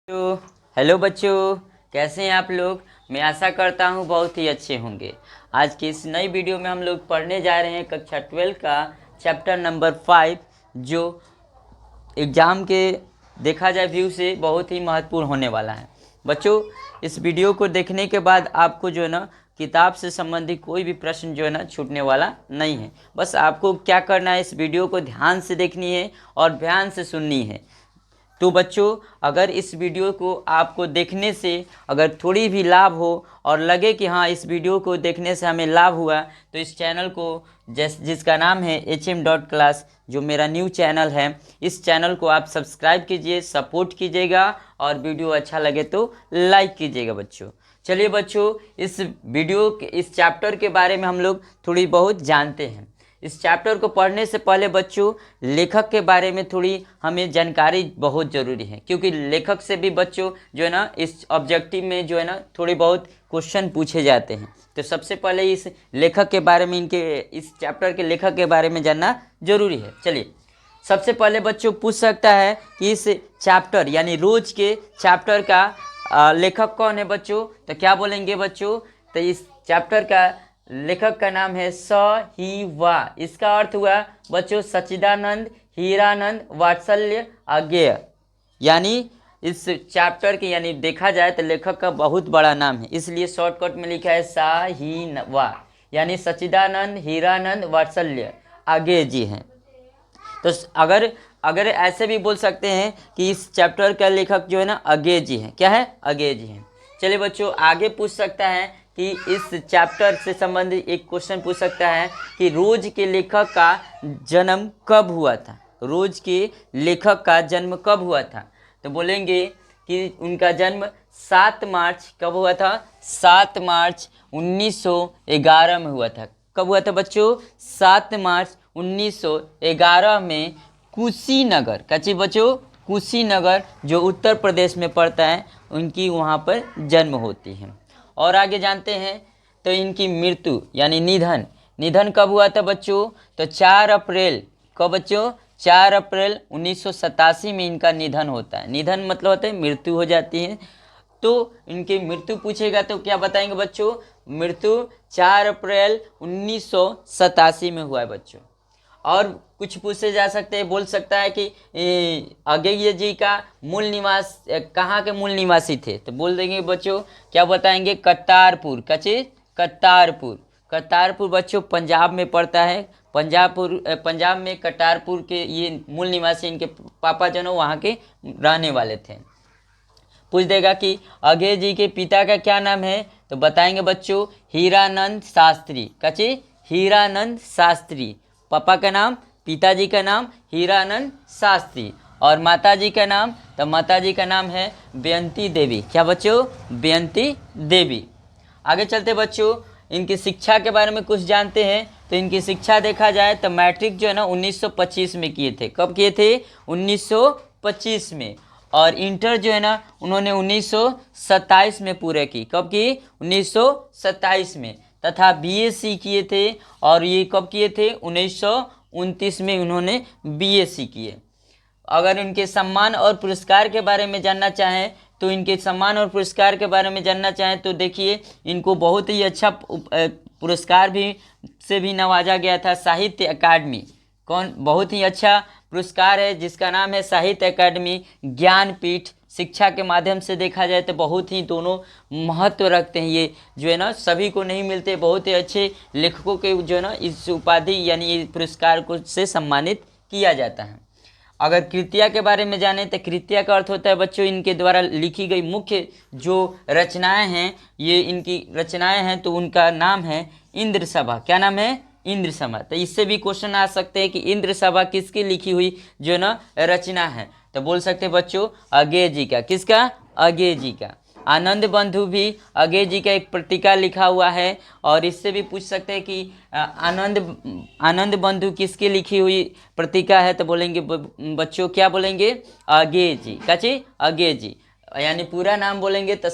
तो हेलो बच्चों, कैसे हैं आप लोग। मैं आशा करता हूं बहुत ही अच्छे होंगे। आज की इस नई वीडियो में हम लोग पढ़ने जा रहे हैं कक्षा 12 का चैप्टर नंबर 5, जो एग्ज़ाम के देखा जाए व्यू से बहुत ही महत्वपूर्ण होने वाला है। बच्चों, इस वीडियो को देखने के बाद आपको जो है ना किताब से संबंधित कोई भी प्रश्न जो है ना छूटने वाला नहीं है। बस आपको क्या करना है, इस वीडियो को ध्यान से देखनी है और ध्यान से सुननी है। तो बच्चों, अगर इस वीडियो को आपको देखने से अगर थोड़ी भी लाभ हो और लगे कि हाँ इस वीडियो को देखने से हमें लाभ हुआ, तो इस चैनल को जिसका नाम है hm.class, जो मेरा न्यू चैनल है, इस चैनल को आप सब्सक्राइब कीजिए, सपोर्ट कीजिएगा और वीडियो अच्छा लगे तो लाइक कीजिएगा बच्चों। चलिए बच्चों, इस वीडियो के इस चैप्टर के बारे में हम लोग थोड़ी बहुत जानते हैं। इस चैप्टर को पढ़ने से पहले बच्चों लेखक के बारे में थोड़ी हमें जानकारी बहुत ज़रूरी है, क्योंकि लेखक से भी बच्चों जो है ना इस ऑब्जेक्टिव में जो है ना थोड़ी बहुत क्वेश्चन पूछे जाते हैं। तो सबसे पहले इस लेखक के बारे में, इस चैप्टर के लेखक के बारे में जानना जरूरी है। चलिए, सबसे पहले बच्चों पूछ सकता है कि इस चैप्टर यानी रोज के चैप्टर का लेखक कौन है बच्चों। तो क्या बोलेंगे बच्चों, तो इस चैप्टर का लेखक का नाम है स ही वा। इसका अर्थ हुआ बच्चों सच्चिदानंद हीरानंद वात्सल्य अज्ञेय। यानी इस चैप्टर के यानी देखा जाए तो लेखक का बहुत बड़ा नाम है, इसलिए शॉर्टकट में लिखा है सा ही वा, यानी सच्चिदानंद हीरानंद वात्सल्य अज्ञेय जी हैं। तो अगर ऐसे भी बोल सकते हैं कि इस चैप्टर का लेखक जो है ना अज्ञेय जी हैं। क्या है? अज्ञेय जी हैं। चलिए बच्चों, आगे पूछ सकता है कि इस चैप्टर से संबंधित एक क्वेश्चन पूछ सकता है कि रोज के लेखक का जन्म कब हुआ था। रोज के लेखक का जन्म कब हुआ था? तो बोलेंगे कि उनका जन्म 7 मार्च कब हुआ था? 7 मार्च 1911 में हुआ था। कब हुआ था बच्चों? 7 मार्च 1911 में कुशीनगर, कच्ची बच्चों कुशीनगर जो उत्तर प्रदेश में पड़ता है, उनकी वहाँ पर जन्म होती है। और आगे जानते हैं तो इनकी मृत्यु यानी निधन कब हुआ था बच्चों? तो 4 अप्रैल, कब बच्चों? 4 अप्रैल 1987 में इनका निधन होता है। निधन मतलब होता है मृत्यु हो जाती है। तो इनकी मृत्यु पूछेगा तो क्या बताएंगे बच्चों? मृत्यु 4 अप्रैल 1987 में हुआ है बच्चों। और कुछ पूछे जा सकते हैं, बोल सकता है कि अज्ञेय जी का मूल निवास कहाँ के मूल निवासी थे। तो बोल देंगे बच्चों, क्या बताएंगे? करतारपुर। कच्चे करतारपुर बच्चों पंजाब में पड़ता है। पंजाब में करतारपुर के ये मूल निवासी, इनके पापा जो है वहाँ के रहने वाले थे। पूछ देगा कि अज्ञेय जी के पिता का क्या नाम है। तो बताएंगे बच्चों हीरानंद शास्त्री। कच्चे हीरानंद शास्त्री पापा का नाम, पिताजी का नाम हीरानंद शास्त्री। और माताजी का नाम, तो माताजी का नाम है बेयंती देवी। क्या बच्चों? बेयंती देवी। आगे चलते बच्चों, इनकी शिक्षा के बारे में कुछ जानते हैं। तो इनकी शिक्षा देखा जाए तो मैट्रिक जो है ना 1925 में किए थे। कब किए थे? 1925 में। और इंटर जो है ना उन्होंने 1927 में पूरे की। कब की? 1927 में। तथा बीएससी किए थे, और ये कब किए थे? 1929 में उन्होंने बीएससी किए। अगर इनके सम्मान और पुरस्कार के बारे में जानना चाहें तो इनके सम्मान और पुरस्कार के बारे में जानना चाहें तो देखिए, इनको बहुत ही अच्छा पुरस्कार से भी नवाजा गया था। साहित्य अकादमी, बहुत ही अच्छा पुरस्कार है जिसका नाम है साहित्य अकादमी ज्ञानपीठ। शिक्षा के माध्यम से देखा जाए तो बहुत ही दोनों महत्व रखते हैं। ये जो है ना सभी को नहीं मिलते। बहुत ही अच्छे लेखकों के जो है ना इस उपाधि यानी पुरस्कार को से सम्मानित किया जाता है। अगर कृतिया के बारे में जाने तो कृतिया का अर्थ होता है बच्चों इनके द्वारा लिखी गई मुख्य जो रचनाएं हैं, ये इनकी रचनाएं हैं, तो उनका नाम है इंद्र सभा। क्या नाम है? इंद्र सभा। तो इससे भी क्वेश्चन आ सकते हैं कि इंद्र सभा किसकी लिखी हुई जो ना रचना है। तो बोल सकते हैं बच्चों अज्ञेय जी का। किसका? अज्ञेय जी का। आनंद बंधु भी अज्ञेय जी का एक पत्रिका लिखा हुआ है। और इससे भी पूछ सकते हैं कि आनंद बंधु किसकी लिखी हुई पत्रिका है। तो बोलेंगे बच्चों, क्या बोलेंगे? अज्ञेय जी। कची? अज्ञेय जी। यानी पूरा नाम बोलेंगे तो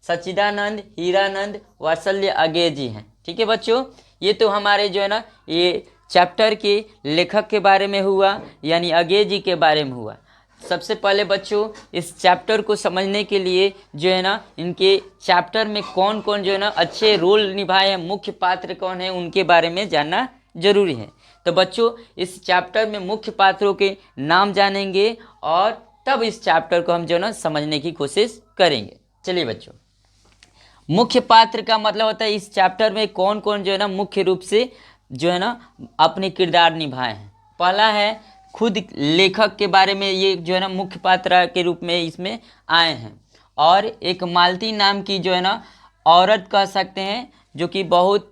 सच्चिदानंद हीरानंद वात्सल्य अज्ञेय जी हैं। ठीक है बच्चों, ये तो हमारे जो है ना ये चैप्टर के लेखक के बारे में हुआ, यानी अज्ञेय जी के बारे में हुआ। सबसे पहले बच्चों इस चैप्टर को समझने के लिए जो है ना, इनके चैप्टर में कौन कौन जो है ना अच्छे रोल निभाए हैं, मुख्य पात्र कौन है, उनके बारे में जानना जरूरी है। तो बच्चों इस चैप्टर में मुख्य पात्रों के नाम जानेंगे और तब इस चैप्टर को हम जो है ना समझने की कोशिश करेंगे। चलिए बच्चों, मुख्य पात्र का मतलब होता है इस चैप्टर में कौन कौन जो है ना मुख्य रूप से जो है ना अपने किरदार निभाए हैं। पहला है खुद लेखक के बारे में, ये जो है ना मुख्य पात्र के रूप में इसमें आए हैं। और एक मालती नाम की जो है ना औरत कह सकते हैं, जो कि बहुत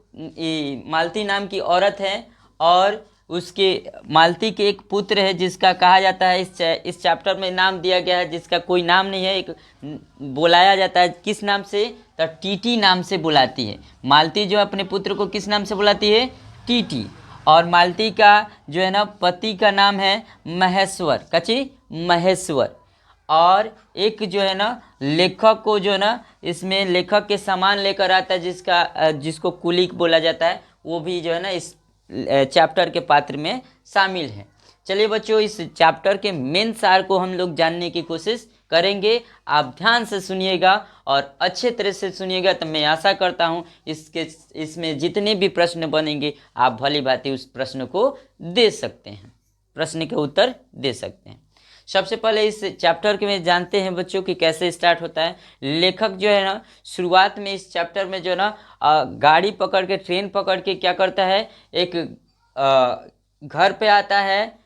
मालती नाम की औरत है और उसके मालती के एक पुत्र है जिसका कहा जाता है इस चैप्टर में नाम दिया गया है जिसका कोई नाम नहीं है, एक बुलाया जाता है किस नाम से, तो टीटी नाम से बुलाती है। मालती जो अपने पुत्र को किस नाम से बुलाती है, टीटी। और मालती का जो है ना पति का नाम है महेश्वर, कची महेश्वर। और एक जो है ना लेखक को जो है ना इसमें लेखक के सामान लेकर आता है जिसको कुलिक बोला जाता है, वो भी जो है ना इस चैप्टर के पात्र में शामिल है। चलिए बच्चों, इस चैप्टर के मेन सार को हम लोग जानने की कोशिश करेंगे। आप ध्यान से सुनिएगा और अच्छे तरह से सुनिएगा, तो मैं आशा करता हूँ इसमें जितने भी प्रश्न बनेंगे आप भली भांति उस प्रश्न को दे सकते हैं, प्रश्न के उत्तर दे सकते हैं। सबसे पहले इस चैप्टर के में जानते हैं बच्चों कि कैसे स्टार्ट होता है। लेखक जो है ना शुरुआत में इस चैप्टर में जो है ना गाड़ी पकड़ के, ट्रेन पकड़ के क्या करता है, एक घर पे आता है,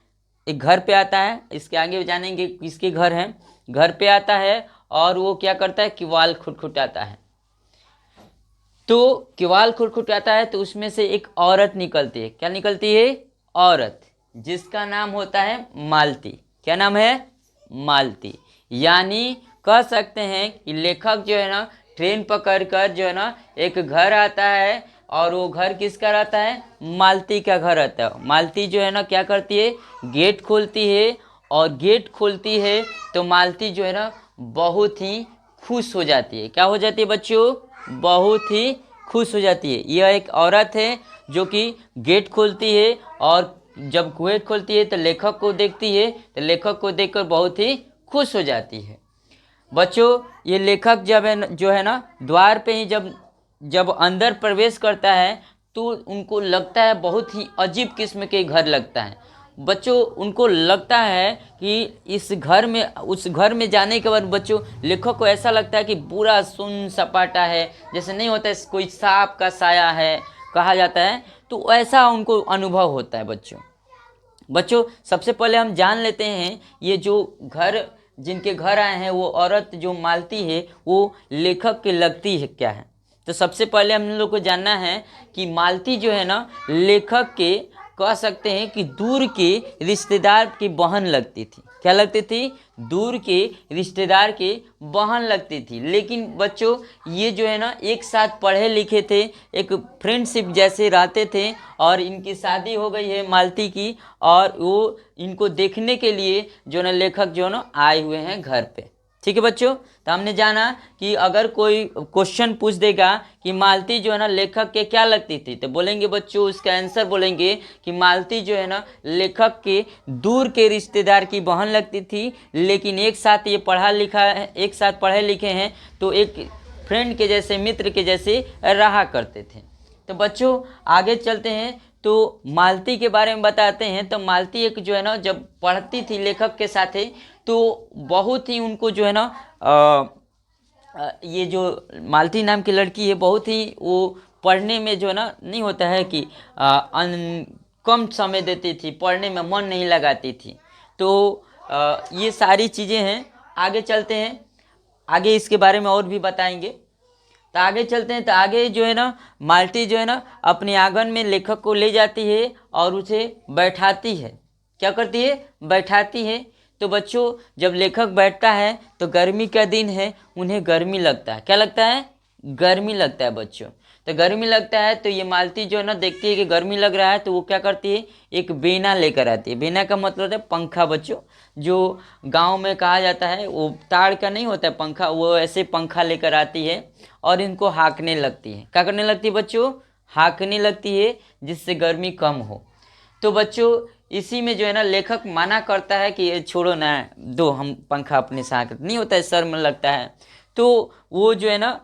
एक घर पे आता है। इसके आगे जानेंगे किसके घर है। घर पे आता है और वो क्या करता है, किवाल खुटखुटाता है। तो किवाल खुटखुटाता है तो उसमें से एक औरत निकलती है। क्या निकलती है, औरत, जिसका नाम होता है मालती। क्या नाम है, मालती। यानी कह सकते हैं कि लेखक जो है ना ट्रेन पकड़कर जो है ना एक घर आता है और वो घर किसका रहता है, मालती का घर रहता है। मालती जो है ना क्या करती है, गेट खोलती है और गेट खोलती है तो मालती जो है ना बहुत ही खुश हो जाती है। क्या हो जाती है बच्चों, बहुत ही खुश हो जाती है। यह एक औरत है जो कि गेट खोलती है और जब गेट खोलती है तो लेखक को देखती है, तो लेखक को देखकर बहुत ही खुश हो जाती है। बच्चों ये लेखक जब है जो है ना द्वार पे ही जब अंदर प्रवेश करता है तो उनको लगता है बहुत ही अजीब किस्म के घर लगता है। बच्चों उनको लगता है कि इस घर में, उस घर में जाने के बाद बच्चों लेखक को ऐसा लगता है कि पूरा सुन सपाटा है, जैसे नहीं होता है कोई सांप का साया है कहा जाता है, तो ऐसा उनको अनुभव होता है। बच्चों सबसे पहले हम जान लेते हैं ये जो घर, जिनके घर आए हैं, वो औरत जो मालती है वो लेखक के लगती है क्या है। तो सबसे पहले हम लोग को जानना है कि मालती जो है ना लेखक के कह सकते हैं कि दूर के रिश्तेदार की बहन लगती थी। क्या लगती थी, दूर के रिश्तेदार के बहन लगती थी। लेकिन बच्चों ये जो है ना एक साथ पढ़े लिखे थे, एक फ्रेंडशिप जैसे रहते थे और इनकी शादी हो गई है मालती की, और वो इनको देखने के लिए जो ना लेखक जो ना आए हुए हैं घर पे। ठीक है बच्चों, तो हमने जाना कि अगर कोई क्वेश्चन पूछ देगा कि मालती जो है ना लेखक के क्या लगती थी, तो बोलेंगे बच्चों उसका आंसर बोलेंगे कि मालती जो है ना लेखक के दूर के रिश्तेदार की बहन लगती थी, लेकिन एक साथ ये पढ़ा लिखा है, एक साथ पढ़े लिखे हैं तो एक फ्रेंड के जैसे, मित्र के जैसे रहा करते थे। तो बच्चों आगे चलते हैं तो मालती के बारे में बताते हैं। तो मालती एक जो है ना जब पढ़ती थी लेखक के साथ तो बहुत ही उनको जो है ना ये जो मालती नाम की लड़की है बहुत ही वो पढ़ने में जो है ना नहीं होता है कि कम समय देती थी, पढ़ने में मन नहीं लगाती थी। तो ये सारी चीज़ें हैं। आगे चलते हैं, आगे इसके बारे में और भी बताएंगे। तो आगे चलते हैं, तो आगे जो है ना मालती जो है ना अपने आंगन में लेखक को ले जाती है और उसे बैठाती है। क्या करती है, बैठाती है। तो बच्चों जब लेखक बैठता है तो गर्मी का दिन है, उन्हें गर्मी लगता है। क्या लगता है, गर्मी लगता है बच्चों। तो गर्मी लगता है तो ये मालती जो है ना देखती है कि गर्मी लग रहा है तो वो क्या करती है, एक बेना लेकर आती है। बेना का मतलब है पंखा बच्चों, जो गांव में कहा जाता है, वो ताड़ का नहीं होता है पंखा, वो ऐसे पंखा लेकर आती है और इनको हाँकने लगती है। क्या करने लगती है बच्चों, हाँकने लगती है, जिससे गर्मी कम हो। तो बच्चों इसी में जो है ना लेखक माना करता है कि ये छोड़ो ना, दो हम पंखा अपने साथ, नहीं होता है, शर्म लगता है, तो वो जो है ना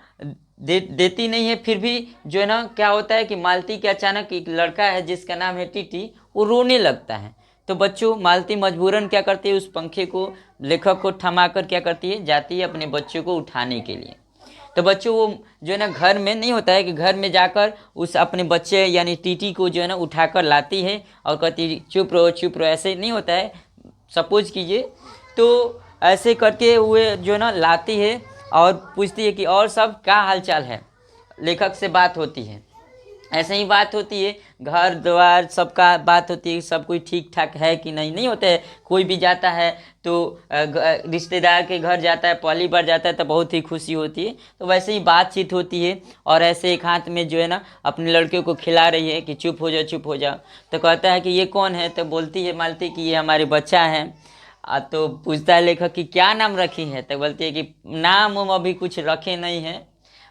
देती नहीं है। फिर भी जो है ना क्या होता है कि मालती के अचानक एक लड़का है जिसका नाम है टीटी, वो रोने लगता है। तो बच्चों मालती मजबूरन क्या करती है, उस पंखे को लेखक को थमा कर क्या करती है, जाती है अपने बच्चों को उठाने के लिए। तो बच्चों वो जो है ना घर में नहीं होता है कि घर में जाकर उस अपने बच्चे यानी टीटी को जो है ना उठाकर लाती है और कहती है चुप रहो चुप रहो, ऐसे नहीं होता है, सपोज कीजिए। तो ऐसे करके वो जो है ना लाती है और पूछती है कि और सब क्या हालचाल है, लेखक से बात होती है। ऐसे ही बात होती है, घर द्वार सबका बात होती है, सब कोई ठीक ठाक है कि नहीं, नहीं होते है। कोई भी जाता है तो रिश्तेदार के घर जाता है, पहली बार जाता है तो बहुत ही खुशी होती है, तो वैसे ही बातचीत होती है। और ऐसे एक हाथ में जो है ना अपने लड़के को खिला रही है कि चुप हो जाओ चुप हो जाओ। तो कहता है कि ये कौन है, तो बोलती है मालती कि ये हमारे बच्चा है। तो पूछता है लेखक कि क्या नाम रखी है, तो बोलती है कि नाम हम अभी कुछ रखे नहीं हैं,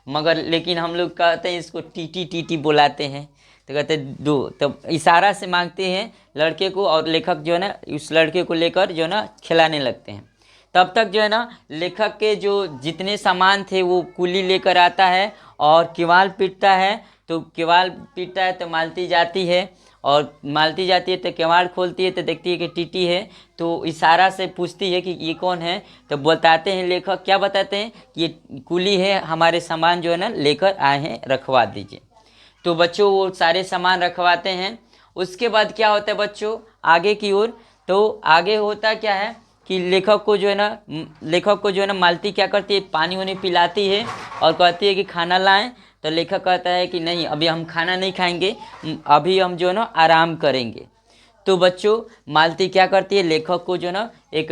मगर लेकिन हम लोग कहते हैं इसको टीटी टीटी बुलाते हैं। तो कहते दो, तो इशारा से मांगते हैं लड़के को, और लेखक जो है ना उस लड़के को लेकर जो है ना खिलाने लगते हैं। तब तक जो है ना लेखक के जो जितने सामान थे वो कुली लेकर आता है और किवाल पीटता है। तो किवाल पीटता है तो मालती जाती है, और मालती जाती है तो किवाड़ खोलती है तो देखती है कि टीटी है। तो इशारा से पूछती है कि ये कौन है, तो बताते हैं लेखक, क्या बताते हैं कि ये कुली है, हमारे सामान जो है ना लेकर आए हैं, रखवा दीजिए। तो बच्चों वो सारे सामान रखवाते हैं। उसके बाद क्या होता है बच्चों आगे की ओर, तो आगे होता क्या है कि लेखक को जो है ना मालती क्या करती है, पानी वानी पिलाती है और कहती है कि खाना लाएं। तो लेखक कहता है कि नहीं अभी हम खाना नहीं खाएंगे, अभी हम जो है ना आराम करेंगे। तो बच्चों मालती क्या करती है, लेखक को जो ना एक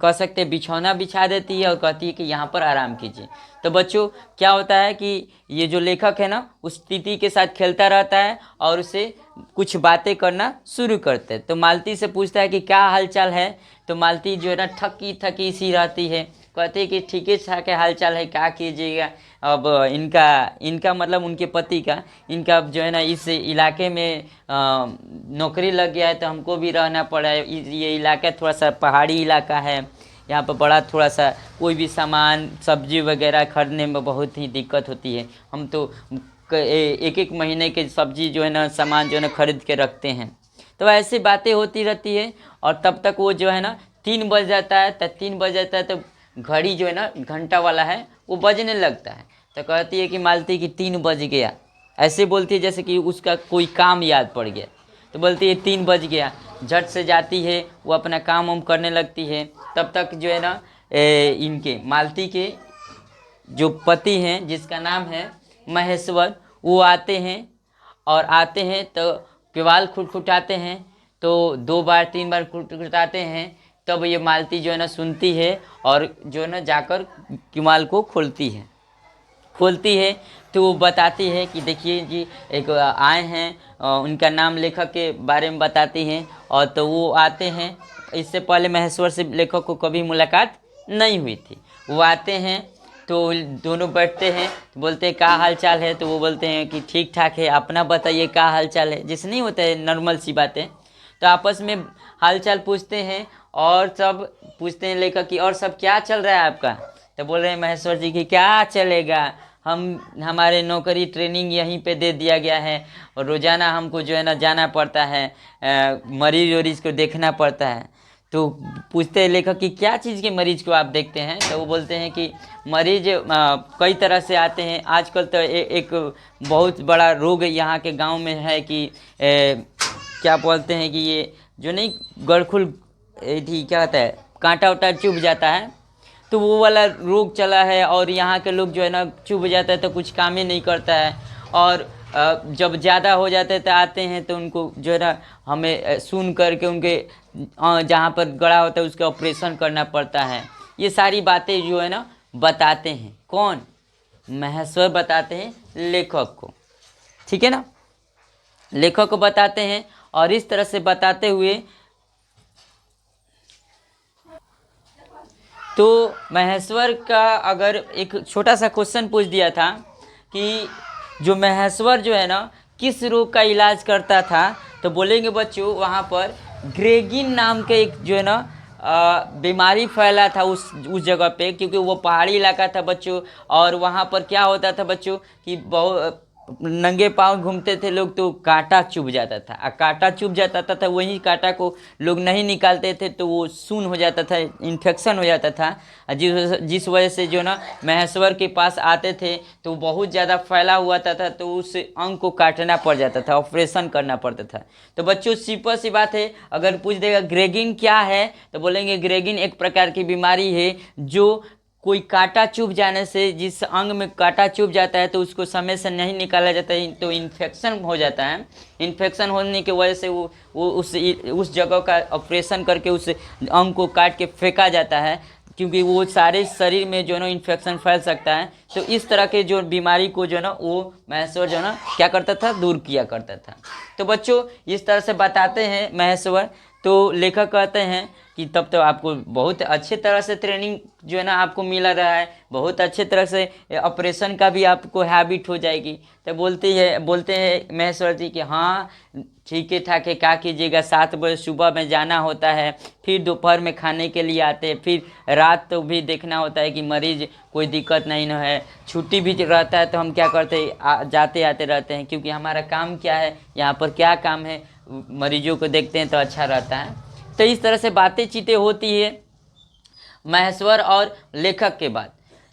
कह सकते हैं बिछौना बिछा देती है और कहती है कि यहाँ पर आराम कीजिए। तो बच्चों क्या होता है कि ये जो लेखक है ना उस टीटी के साथ खेलता रहता है और उसे कुछ बातें करना शुरू करते हैं। तो मालती से पूछता है कि क्या हालचाल है, तो मालती जो है ना थकी थकी सी रहती है, कहती है कि ठीक है ठाक हाल चाल है, क्या कीजिएगा। अब इनका मतलब उनके पति का, इनका जो है ना इस इलाके में नौकरी लग गया है, तो हमको भी रहना पड़ा है। ये इलाका थोड़ा सा पहाड़ी इलाका है, यहाँ पर बड़ा थोड़ा सा कोई भी सामान सब्जी वगैरह खरीदने में बहुत ही दिक्कत होती है। हम तो एक एक महीने के सब्जी जो है ना सामान जो है ना खरीद के रखते हैं। तो ऐसी बातें होती रहती है। और तब तक वो जो है ना 3 बज जाता है, तो 3 बज जाता है तो घड़ी जो है ना घंटा वाला है वो बजने लगता है। तो कहती है कि मालती कि 3 बज गया, ऐसे बोलती है जैसे कि उसका कोई काम याद पड़ गया। तो बोलती है 3 बज गया, झट से जाती है, वो अपना काम वाम करने लगती है। तब तक जो है ना इनके मालती के जो पति हैं जिसका नाम है महेश्वर, वो आते हैं। और आते हैं तो केवाल खुटखुटाते हैं, तो 2 बार 3 बार खुटखुटाते हैं। तब ये मालती जो है ना सुनती है और जो है ना जाकर केवाल को खोलती है। तो वो बताती है कि देखिए जी एक आए हैं, उनका नाम लेखक के बारे में बताती हैं। और तो वो आते हैं, इससे पहले महेश्वर से लेखक को कभी मुलाकात नहीं हुई थी। वो आते हैं तो दोनों बैठते हैं, तो बोलते हैं क्या हाल चाल है, तो वो बोलते हैं कि ठीक ठाक है, अपना बताइए क्या हाल चाल है, जैसे नहीं होता है नॉर्मल सी बातें। तो आपस में हाल चाल पूछते हैं और सब पूछते हैं लेखक की और सब क्या चल रहा है आपका। तो बोल रहे हैं महेश्वर जी की क्या चलेगा, हमारे नौकरी ट्रेनिंग यहीं पे दे दिया गया है और रोज़ाना हमको जो है ना जाना पड़ता है, मरीज वरीज को देखना पड़ता है। तो पूछते हैं लेखक कि क्या चीज़ के मरीज को आप देखते हैं, तो वो बोलते हैं कि मरीज कई तरह से आते हैं। आजकल तो एक बहुत बड़ा रोग यहाँ के गांव में है कि क्या बोलते हैं कि ये जो नहीं गड़खुल क्या कहता है, कांटा उटा चुभ जाता है, तो वो वाला रोग चला है। और यहाँ के लोग जो है ना चुभ जाता है तो कुछ काम ही नहीं करता है। और जब ज़्यादा हो जाते हैं तो आते हैं तो उनको जो है ना हमें सुन करके उनके जहाँ पर गड़ा होता है उसका ऑपरेशन करना पड़ता है। ये सारी बातें जो है ना बताते हैं, कौन, महेश्वर बताते हैं लेखक को, ठीक है ना, लेखक को बताते हैं। और इस तरह से बताते हुए तो महेश्वर का अगर एक छोटा सा क्वेश्चन पूछ दिया था कि जो महेश्वर जो है ना किस रोग का इलाज करता था, तो बोलेंगे बच्चों वहाँ पर ग्रेगिन नाम के एक जो है ना बीमारी फैला था उस जगह पे, क्योंकि वो पहाड़ी इलाका था बच्चों। और वहाँ पर क्या होता था बच्चों कि बहुत नंगे पाँव घूमते थे लोग तो कांटा चुभ जाता था, और कांटा चुभ जाता था तो वही कांटा को लोग नहीं निकालते थे तो वो सून हो जाता था, इन्फेक्शन हो जाता था। और जिस वजह से जो ना महेश्वर के पास आते थे तो बहुत ज़्यादा फैला हुआ था तो उस अंग को काटना पड़ जाता था, ऑपरेशन करना पड़ता था। तो बच्चों सिंपल सी बात है, अगर पूछ देगा ग्रेगिन क्या है तो बोलेंगे ग्रेगिन एक प्रकार की बीमारी है जो कोई कांटा चुभ जाने से, जिस अंग में कांटा चुभ जाता है तो उसको समय से नहीं निकाला जाता है तो इन्फेक्शन हो जाता है। इन्फेक्शन होने की वजह से वो उस जगह का ऑपरेशन करके उस अंग को काट के फेंका जाता है, क्योंकि वो सारे शरीर में जो है ना इन्फेक्शन फैल सकता है। तो इस तरह के जो बीमारी को जो है ना वो महेश्वर जो है ना क्या करता था, दूर किया करता था। तो बच्चों इस तरह से बताते हैं महेश्वर। तो लेखक कहते हैं कि तब तो आपको बहुत अच्छे तरह से ट्रेनिंग जो है ना आपको मिला रहा है, बहुत अच्छे तरह से ऑपरेशन का भी आपको हैबिट हो जाएगी। तो बोलते हैं महेश्वर जी कि हाँ ठीक है ठाक है, क्या कीजिएगा, 7 बजे सुबह में जाना होता है, फिर दोपहर में खाने के लिए आते हैं, फिर रात तो भी देखना होता है कि मरीज कोई दिक्कत नहीं न है। छुट्टी भी रहता है तो हम क्या करते हैं, जाते आते रहते हैं, क्योंकि हमारा काम क्या है, यहाँ पर क्या काम है, मरीजों को देखते हैं तो अच्छा रहता है। तो इस तरह से बातें चीतें होती है महेश्वर और लेखक के बाद।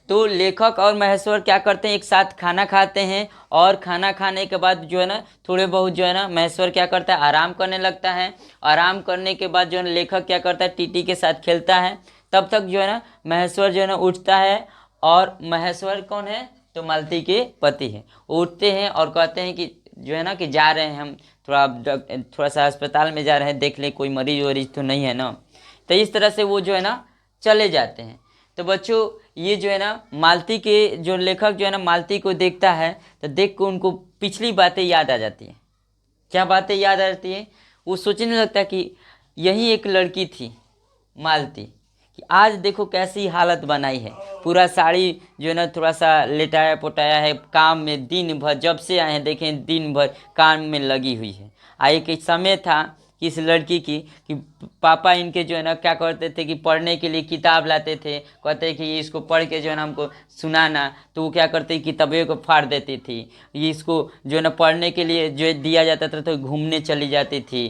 तो लेखक और महेश्वर क्या करते हैं, एक साथ खाना खाते हैं, और खाना खाने के बाद जो है ना थोड़े बहुत जो है ना महेश्वर क्या करता है, आराम करने लगता है। आराम करने के बाद जो है ना लेखक क्या करता है, टीटी के साथ खेलता है। तब तक जो है ना महेश्वर जो है ना उठता है, और महेश्वर कौन है, तो मालती के पति हैं। उठते हैं और कहते हैं कि जो है ना कि जा रहे हैं हम थोड़ा सा अस्पताल में जा रहे हैं, देख लें कोई मरीज वरीज तो नहीं है ना। तो इस तरह से वो जो है ना चले जाते हैं। तो बच्चों ये जो है ना मालती के जो लेखक जो है ना मालती को देखता है तो देख को उनको पिछली बातें याद आ जाती हैं। क्या बातें याद आ जाती है, वो सोचने लगता है कि यही एक लड़की थी मालती, कि आज देखो कैसी हालत बनाई है, पूरा साड़ी जो है ना थोड़ा सा लेटाया पोटाया है, काम में दिन भर जब से आए हैं देखें दिन भर काम में लगी हुई है। एक समय था कि इस लड़की की कि पापा इनके जो है ना क्या करते थे कि पढ़ने के लिए किताब लाते थे, कहते कि ये इसको पढ़ के जो है ना हमको सुनाना, तो वो क्या करते किताबें को फाड़ देती थी। ये इसको जो है ना पढ़ने के लिए जो दिया जाता था तो घूमने चली जाती थी,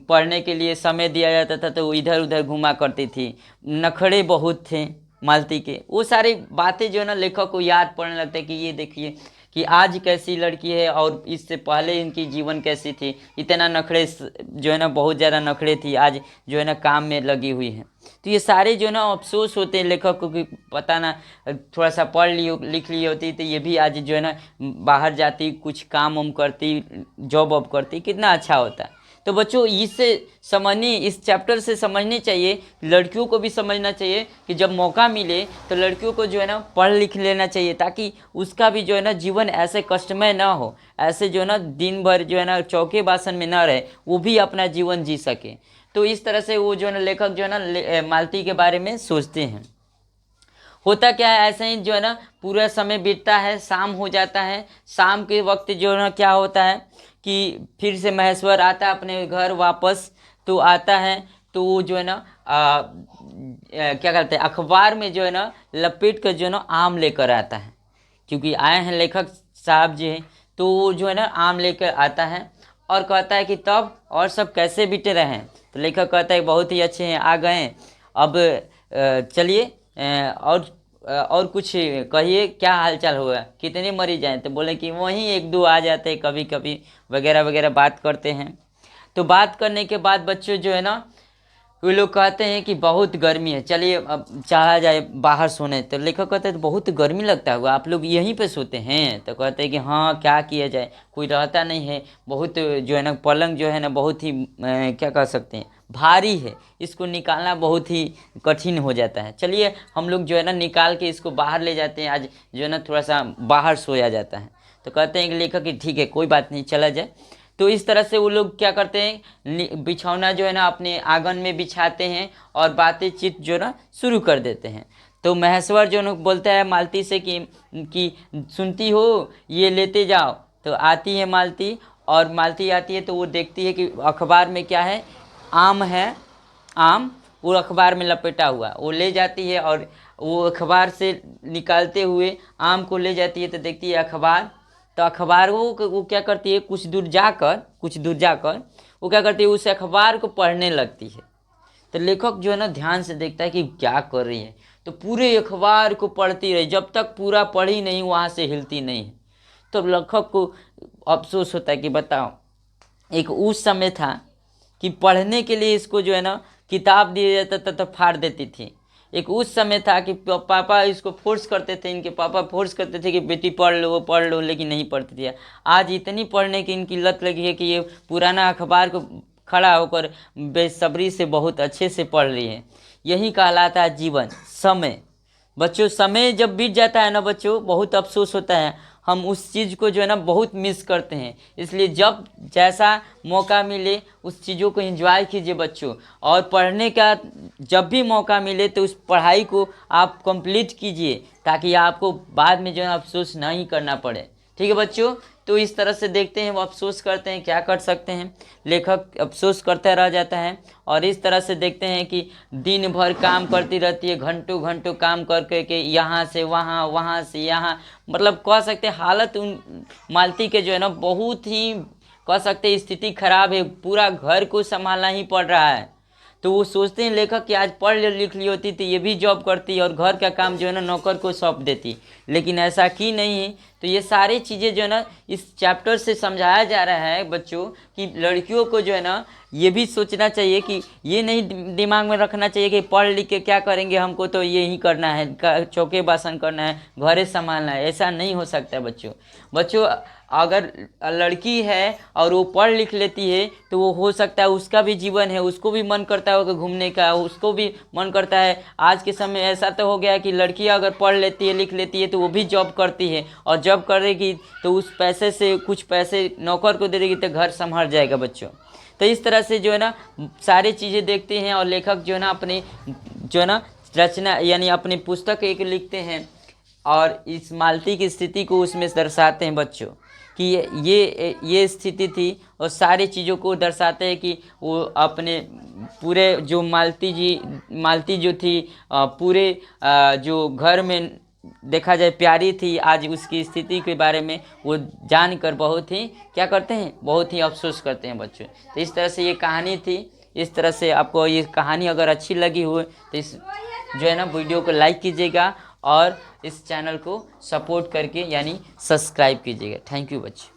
पढ़ने के लिए समय दिया जाता था तो वो इधर उधर घूमा करती थी। नखरे बहुत थे मालती के। वो सारी बातें जो है ना लेखक को याद पड़ने लगता है कि ये देखिए कि आज कैसी लड़की है और इससे पहले इनकी जीवन कैसी थी, इतना नखरे जो है ना बहुत ज़्यादा नखरे थी, आज जो है ना काम में लगी हुई है। तो ये सारे जो है ना अफसोस होते हैं लेखक को कि पता ना थोड़ा सा पढ़ ली लिख ली होती तो ये भी आज जो है ना बाहर जाती, कुछ काम वाम करती, जॉब वॉब करती, कितना अच्छा होता। तो बच्चों इससे समझनी, इस चैप्टर से समझनी चाहिए, लड़कियों को भी समझना चाहिए कि जब मौका मिले तो लड़कियों को जो है ना पढ़ लिख लेना चाहिए, ताकि उसका भी जो है ना जीवन ऐसे कष्टमय ना हो, ऐसे जो है ना दिन भर जो है ना चौके बासन में ना रहे, वो भी अपना जीवन जी सके। तो इस तरह से वो जो है ना लेखक जो है ना मालती के बारे में सोचते हैं। होता क्या है, ऐसे ही जो है ना पूरा समय बीतता है, शाम हो जाता है। शाम के वक्त जो है ना क्या होता है कि फिर से महेश्वर आता है अपने घर वापस। तो आता है तो वो जो है ना क्या करते हैं, अखबार में जो है ना लपेट कर जो है ना आम लेकर आता है, क्योंकि आए हैं लेखक साहब जी हैं। तो वो जो है ना आम लेकर आता है और कहता है कि तब और सब कैसे बीते रहे हैं। तो लेखक कहता है बहुत ही अच्छे हैं, आ गए, अब चलिए और कुछ कहिए, क्या हालचाल हुआ, कितने मरीज आए। तो बोले कि वहीं 1-2 आ जाते हैं कभी कभी, वगैरह वगैरह बात करते हैं। तो बात करने के बाद बच्चों जो है ना वे लोग कहते हैं कि बहुत गर्मी है, चलिए अब चला जाए बाहर सोने। तो लेखक कहते हैं तो बहुत गर्मी लगता है, आप लोग यहीं पे सोते हैं। तो कहते हैं कि हाँ क्या किया जाए, कोई रहता नहीं है, बहुत जो है ना पलंग जो है ना बहुत ही क्या कह सकते हैं भारी है, इसको निकालना बहुत ही कठिन हो जाता है। चलिए हम लोग जो है ना निकाल के इसको बाहर ले जाते हैं, आज जो है ना थोड़ा सा बाहर सोया जाता है। तो कहते हैं कि लेखक कि ठीक है कोई बात नहीं, चला जाए। तो इस तरह से वो लोग क्या करते हैं, बिछौना जो है ना अपने आंगन में बिछाते हैं और बातचीत जो ना शुरू कर देते हैं। तो महेश्वर जो बोलता है मालती से कि सुनती हो, ये लेते जाओ। तो आती है मालती, और मालती आती है तो वो देखती है कि अखबार में क्या है, आम है, आम वो अखबार में लपेटा हुआ, वो ले जाती है और वो अखबार से निकालते हुए आम को ले जाती है तो देखती है अखबार। तो अखबार वो क्या करती है, कुछ दूर जाकर वो क्या करती है, उस अखबार को पढ़ने लगती है। तो लेखक जो है ना ध्यान से देखता है कि क्या कर रही है, तो पूरे अखबार को पढ़ती रही, जब तक पूरा पढ़ी नहीं वहाँ से हिलती नहीं है। तो लेखक को अफसोस होता है कि बताओ, एक उस समय था कि पढ़ने के लिए इसको जो है ना किताब दिया जाता था तो फाड़ देती थी। एक उस समय था कि पापा इसको फोर्स करते थे, इनके पापा फोर्स करते थे कि बेटी पढ़ लो, वो पढ़ लो, लेकिन नहीं पढ़ती थी। आज इतनी पढ़ने की इनकी लत लगी है कि ये पुराना अखबार को खड़ा होकर बेसब्री से बहुत अच्छे से पढ़ रही है। यही कहलाता है जीवन, समय। बच्चों, समय जब बीत जाता है ना बच्चों, बहुत अफसोस होता है। हम उस चीज़ को जो है ना बहुत मिस करते हैं। इसलिए जब जैसा मौका मिले उस चीज़ों को एंजॉय कीजिए बच्चों, और पढ़ने का जब भी मौका मिले तो उस पढ़ाई को आप कंप्लीट कीजिए, ताकि आपको बाद में जो है अफसोस नहीं करना पड़े। ठीक है बच्चों, तो इस तरह से देखते हैं, वो अफसोस करते हैं, क्या कर सकते हैं, लेखक अफसोस करता रह जाता है। और इस तरह से देखते हैं कि दिन भर काम करती रहती है, घंटों घंटों काम करके के यहाँ से वहाँ, वहाँ से यहाँ, मतलब कह सकते हैं हालत उन मालती के जो है ना बहुत ही, कह सकते हैं स्थिति खराब है, पूरा घर को संभालना ही पड़ रहा है। तो वो सोचते हैं लेखक कि आज पढ़ लिख ली होती तो ये भी जॉब करती और घर का काम जो है ना नौकर को सौंप देती, लेकिन ऐसा की नहीं है। तो ये सारी चीज़ें जो है ना इस चैप्टर से समझाया जा रहा है बच्चों कि लड़कियों को जो है ना ये भी सोचना चाहिए कि ये नहीं दिमाग में रखना चाहिए कि पढ़ लिख के क्या करेंगे, हमको तो ये ही करना है, चौके बासन करना है, घरे संभालना है। ऐसा नहीं हो सकता है बच्चों। बच्चों, अगर लड़की है और वो पढ़ लिख लेती है तो वो हो सकता है उसका भी जीवन है, उसको भी मन करता है घूमने का, उसको भी मन करता है। आज के समय ऐसा तो हो गया है कि लड़की अगर पढ़ लेती है लिख लेती है तो वो भी जॉब करती है, और जॉब करेगी तो उस पैसे से कुछ पैसे नौकर को दे देगी तो घर संभल जाएगा बच्चों। तो इस तरह से जो है ना सारी चीज़ें देखते हैं, और लेखक जो है ना अपनी जो है ना रचना यानी अपनी पुस्तक एक लिखते हैं और इस मालती की स्थिति को उसमें दर्शाते हैं बच्चों कि ये स्थिति थी, और सारी चीज़ों को दर्शाते हैं कि वो अपने पूरे जो मालती जो थी पूरे जो घर में देखा जाए प्यारी थी, आज उसकी स्थिति के बारे में वो जानकर बहुत ही क्या करते हैं, बहुत ही अफसोस करते हैं बच्चों। तो इस तरह से ये कहानी थी। इस तरह से आपको ये कहानी अगर अच्छी लगी हो तो इस जो है ना वीडियो को लाइक कीजिएगा और इस चैनल को सपोर्ट करके यानी सब्सक्राइब कीजिएगा। थैंक यू बच्चे।